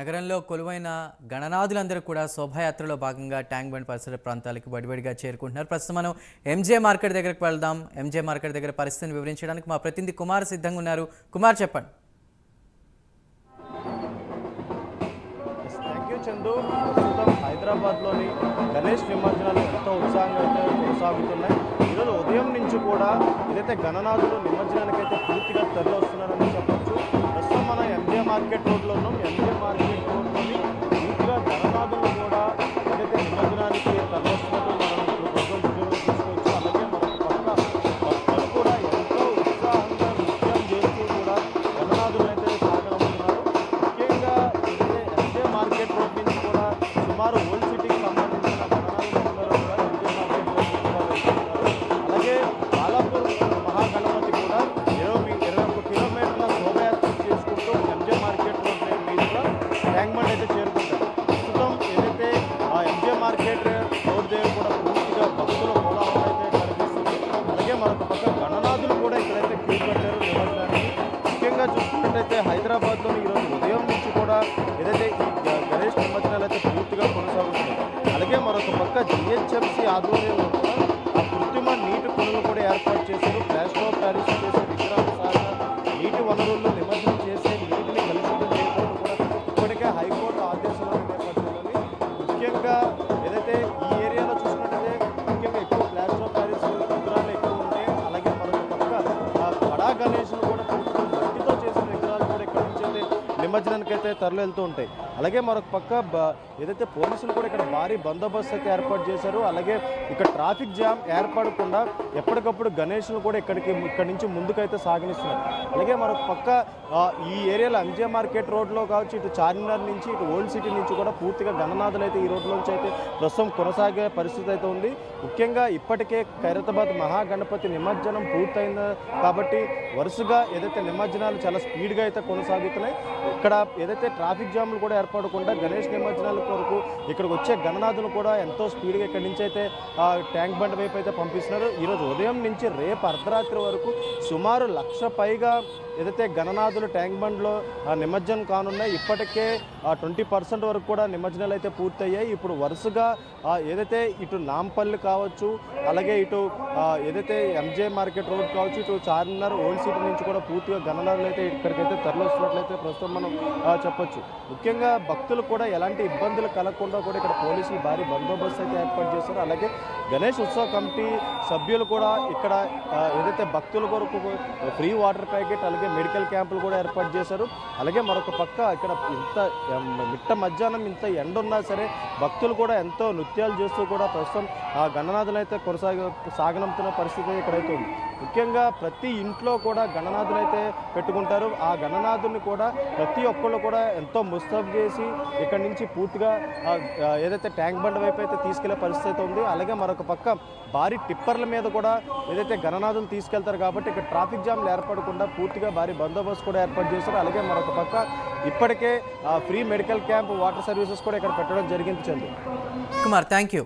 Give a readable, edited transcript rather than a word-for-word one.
నగరంలో కొలువైన గణనాథులందరూ కూడా శోభాయాత్రలో భాగంగా ట్యాంక్ బండ్ పరిసర ప్రాంతాలకు వడివడిగా చేరుకుంటున్నారు. ప్రస్తుతం మనం ఎంజే మార్కెట్ దగ్గరకు వెళ్దాం. ఎంజే మార్కెట్ దగ్గర పరిస్థితిని వివరించడానికి మా ప్రతినిధి కుమార్ సిద్ధంగా ఉన్నారు. కుమార్, చెప్పండి. Thank you Chandu. ప్రస్తుతం హైదరాబాద్లోని గణేష్ నిమజ్జనాలు ఎంతో ఉత్సాహంగా అయితే కొనసాగుతున్నాయి. ఈరోజు ఉదయం నుంచి కూడా ఏదైతే గణనాథులు నిమజ్జనానికైతే పూర్తిగా తరలి వస్తున్నారని చెప్పొచ్చు. ప్రస్తుతం మనం ఎంజే మార్కెట్ రోడ్లో ఉన్నాం. ఎంజే మార్కెట్ రోడ్లోని పూర్తిగా గణనాథులు కూడా ఏదైతే నిమజ్జనానికి తరలి వస్తున్నట్టు మనం ఇప్పుడు ప్రజలు చూసుకోవచ్చు. అలాగే మరొక పక్క భక్తులు కూడా ఎంతో ఉత్సాహంగా నృత్యం చేస్తూ కూడా గణనాథులు అయితే సాగనంటున్నారు. ముఖ్యంగా ఏదైతే ఎంజే మార్కెట్ రోడ్ నుంచి కూడా సుమారు ఓల్డ్ సిటీకి సంబంధించిన గణనాథులు అందరూ కూడా ఎంజే మార్కెట్ రోడ్ వెళ్తున్నారు. అలాగే బాలాపూర్ మహాగణపతి కూడా 21 కిలోమీటర్ల శోభయాత్ర చేసుకుంటూ ఎంజే మార్కెట్ రోడ్ మీదుగా ట్యాంక్ బండ్ అయితే చేరుకుంటారు. ప్రస్తుతం ఏదైతే ఎంజే మార్కెట్ రోడ్ దగ్గర కూడా పూర్తిగా భక్తుల కోలాహలం అయితే కనిపిస్తుంది. అలాగే మరొక పక్క గణనాథులు కూడా ఇక్కడైతే క్యూ కట్టారు నిమజ్జనానికి. ముఖ్యంగా చూసుకున్నట్టయితే హైదరాబాద్లోని ఈరోజు ఉదయం నుంచి కూడా ఏదైతే ఈ గణేష్ నిమజ్జనాలు అయితే పూర్తిగా కొనసాగుతున్నాయి. అలాగే మరొక పక్క జిహెచ్ఎంసీ ఆధ్వర్యంలో కూడా ఆ కృత్రిమ నీటి కొనులు కూడా ఏర్పాటు చేశారు. ప్లాస్టర్ ఆఫ్ ప్యారిస్ చేసే విగ్రహాలు సాగిన నీటి వనరుల్లో నిమజ్జనం చేసే నీటిని కలుషితం చేయకూడదు కూడా ఇప్పటికే హైకోర్టు ఆదేశాల నేపథ్యంలోని ముఖ్యంగా ఏదైతే ఈ ఏరియాలో చూసుకున్నట్టయితే ముఖ్యంగా ఎక్కువ ప్లాస్టర్ ఆఫ్ ప్యారిస్ విగ్రహాలు ఎక్కువ ఉంటాయి. అలాగే మరొక పక్క బడా గణేష్ను కూడా పూర్తిగా మట్టితో చేసిన విగ్రహాలు కూడా ఇక్కడ నుంచి అయితే నిమజ్జనానికి అయితే తరలి వెళ్తూ ఉంటాయి. అలాగే మరొక పక్క ఏదైతే పోలీసులు కూడా ఇక్కడ భారీ బందోబస్తు అయితే ఏర్పాటు చేశారు. అలాగే ఇక్కడ ట్రాఫిక్ జామ్ ఏర్పడకుండా ఎప్పటికప్పుడు గణేష్ను కూడా ఇక్కడి నుంచి ముందుకైతే సాగనిస్తున్నారు. అలాగే మరొక పక్క ఈ ఏరియాలో ఎంజే మార్కెట్ రోడ్లో కావచ్చు, ఇటు చార్మినార్ నుంచి ఇటు ఓల్డ్ సిటీ నుంచి కూడా పూర్తిగా గణనాథులు అయితే ఈ రోడ్లోంచి అయితే ప్రస్తుతం కొనసాగే పరిస్థితి అయితే ఉంది. ముఖ్యంగా ఇప్పటికే ఖైరతాబాద్ మహాగణపతి నిమజ్జనం పూర్తయింది కాబట్టి వరుసగా ఏదైతే నిమజ్జనాలు చాలా స్పీడ్గా అయితే కొనసాగుతున్నాయి. ఇక్కడ ఏదైతే ట్రాఫిక్ జామ్లు కూడా ఏర్పడకుండా గణేష్ నిమజ్జనాల కొరకు ఇక్కడికి వచ్చే గణనాథులు కూడా ఎంతో స్పీడ్గా ఇక్కడి నుంచి అయితే ట్యాంక్ బండ్ వైపు అయితే పంపిస్తున్నారు. ఈరోజు ఉదయం నుంచి రేపు అర్ధరాత్రి వరకు సుమారు 1,00,000 పైగా ఏదైతే గణనాథులు ట్యాంక్ బండ్లో నిమజ్జనం కానున్నాయి. ఇప్పటికే 20% వరకు కూడా నిమజ్జనాలు అయితే పూర్తయ్యాయి. ఇప్పుడు వరుసగా ఏదైతే ఇటు నాంపల్లి కావచ్చు, అలాగే ఇటు ఏదైతే ఎంజే మార్కెట్ రోడ్ కావచ్చు, ఇటు చార్మినార్ ఓల్డ్ సిటీ నుంచి కూడా పూర్తిగా గణనాథులు అయితే ఇక్కడికైతే తరలి వస్తున్నట్లయితే ప్రస్తుతం మనం చెప్పొచ్చు. ముఖ్యంగా భక్తులు కూడా ఎలాంటి ఇబ్బందులు కలగకుండా కూడా ఇక్కడ పోలీసులు భారీ బందోబస్తు అయితే ఏర్పాటు చేశారు. అలాగే గణేష్ ఉత్సవ కమిటీ సభ్యులు కూడా ఇక్కడ ఏదైతే భక్తుల కొరకు ఫ్రీ వాటర్ ప్యాకెట్ అలాగే మెడికల్ క్యాంపులు కూడా ఏర్పాటు చేశారు. అలాగే మరొక పక్క ఇక్కడ మిట్ట మధ్యాహ్నం ఇంత ఎండ ఉన్నా సరే భక్తులు కూడా ఎంతో నృత్యాలు చేస్తూ కూడా ప్రస్తుతం ఆ గణనాథులు అయితే సాగనంపుతున్న పరిస్థితి ఇక్కడైతే ఉంది. ముఖ్యంగా ప్రతి ఇంట్లో కూడా గణనాథులు అయితే పెట్టుకుంటారు. ఆ గణనాథుని కూడా ప్రతి ఒక్కళ్ళు కూడా ఎంతో ముస్తాబు చేసి ఇక్కడి నుంచి పూర్తిగా ఏదైతే ట్యాంక్ బండ్ వైపు అయితే తీసుకెళ్లే పరిస్థితి ఉంది. అలాగే మరొక పక్క భారీ టిప్పర్ల మీద కూడా ఏదైతే గణనాథులు తీసుకెళ్తారు కాబట్టి ఇక్కడ ట్రాఫిక్ జామ్లు ఏర్పడకుండా పూర్తిగా భారీ బందోబస్తు కూడా ఏర్పాటు చేశారు. అలాగే మరొక పక్క ఇప్పటికే free medical camp water services కూడా ఇక్కడ పెట్టడం జరిగింది. Chandu Kumar, thank you.